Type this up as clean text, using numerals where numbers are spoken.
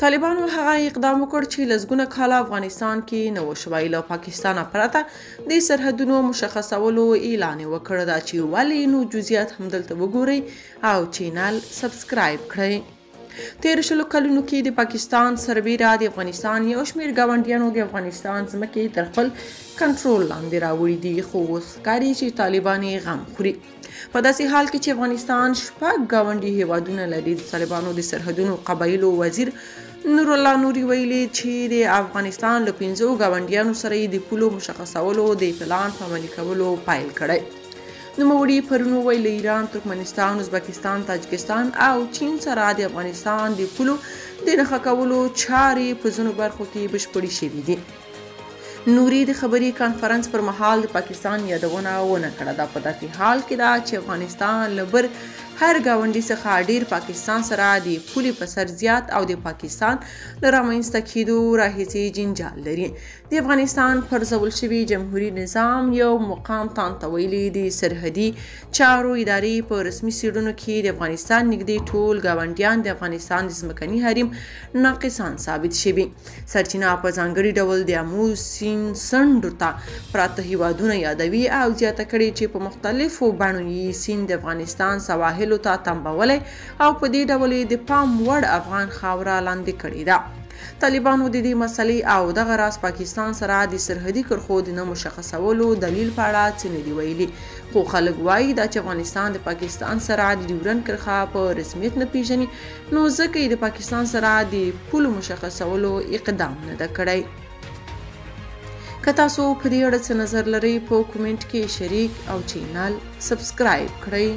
طالبانو هغه اقدام وکړ چې لسګونه کاله افغانستان کې نه و شوی. له پاکستانه پرته د سرحدونو مشخصولو اعلان یې وکړ. دا چې ولې نو جزئیات همدلته وګورئ او چینل سبسکرایب کړئ. تیر شلو کلونو کې د پاکستان سربیره د افغانستان یو شمېر ګاونډیانو د افغانستان ځمکې تر خپل کنټرول لاندې راوړي دي، خو اوس ښکاري چې طالبان یې غم خوري. په داسې حال کې چې افغانستان شپږ ګاونډي هیوادونه لري. د طالبانو د سرحدونو قبایلو وزیر نور الله نوري ویلي چې د افغانستان له 5 ګاونډیانو سره یې د پولو مشخصولو د پلان په عملي کولو پیل کړی. نوموړي پرون ویل ایران، ترکمنستان، ازبکستان، تاجکستان او چین سره د افغانستان د پولو د نښه کولو چارې په ځینو برخو کې بشپړې شوې دي. نوري د خبري کانفرنس پر مهال د پاکستان یادونه ونه کړه. دا په داسې حال کې ده چې افغانستان له بر هر ګاونډي څخه ډیر پاکستان سره د پولې په سر زیات او د پاکستان له رامنځته کېدو راهیسې جنجال لري. د افغانستان پرځول شوي جمهوري نظام یو مقام تانته ویلي د سرحدي چارو ادارې په رسمي سیډونو کې د افغانستان نږدې ټول ګاونډیان د افغانستان د ځمکني حریم ناقصان ثابت شوي. سرچینه په ځانګړي ډول د آمو سیند سندو ته پراته هیوادونه یادوي او زیاته کړي چې په مختلفو بڼو یې سیند د افغانستان سواحلو ته تمبولی او په دې ډول یې د پام وړ افغان خاوره لاندې کړې ده. طالبانو د دې مسلې او دغه راز پاکستان سره د سرحدي کرښو د نه مشخصولو دلیل په اړه څه نه دي ویلي، خو خلک وایي دا چې افغانستان د پاکستان سره د ډیورنډ کرښه په رسمیت نه پیژني، نو ځکه یې د پاکستان سره د پولو مشخصولو اقدام نه ده کړی. که تاسو په دې اړه څه نظر لرئ په کومنټ کې شریک او چینل سبسکرایب کړئ.